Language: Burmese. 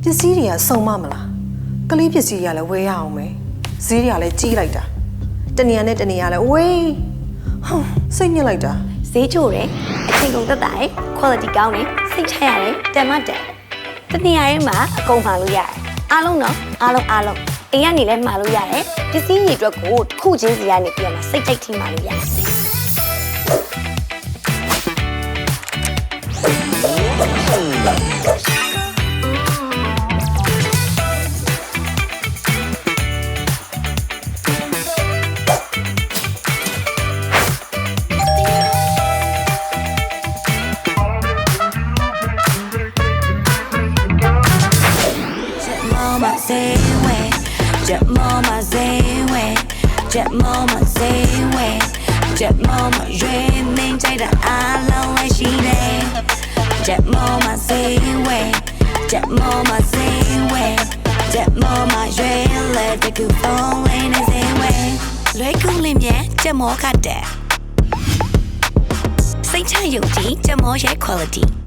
ပစ္စည်းတွေကစုံမမလားကလေးပစ္စည်းတွေကလည်းဝယ်ရအောင်မယ်ဈေးတွေကလည်းကြီးလိုက်တာတနေရာနဲ့တနေရာလည်းဝေးစိတ်ညစ်လိုက်တာ ဈေးချိုတယ်အချိန်ကုန်သက်သာတယ် quality ကောင်းတယ်စိတ်ချရတယ်တန်မတန်တနေရာထဲမှာအကုန်မှာလို့ရတယ်အားလုံးတော့အားလုံးအိမ်ကနေလည်းမှာလို့ရတယ်ပစ္စည်းတွေအတွက်ကိုတစ်ခုချင်းစီကနေပြန်မှာစိတ်ကြိုက်ထိမှာလို့ရတယ် Jet mama zewe, jet mama zewe, jet mama dreaming chạy đã alo ai she day. Jet mama zewe, jet mama zewe, jet mama dream let the good fall in his way. Lấy cung lim nhé, jet mama cut that. Say cha you tea, jet mama quality.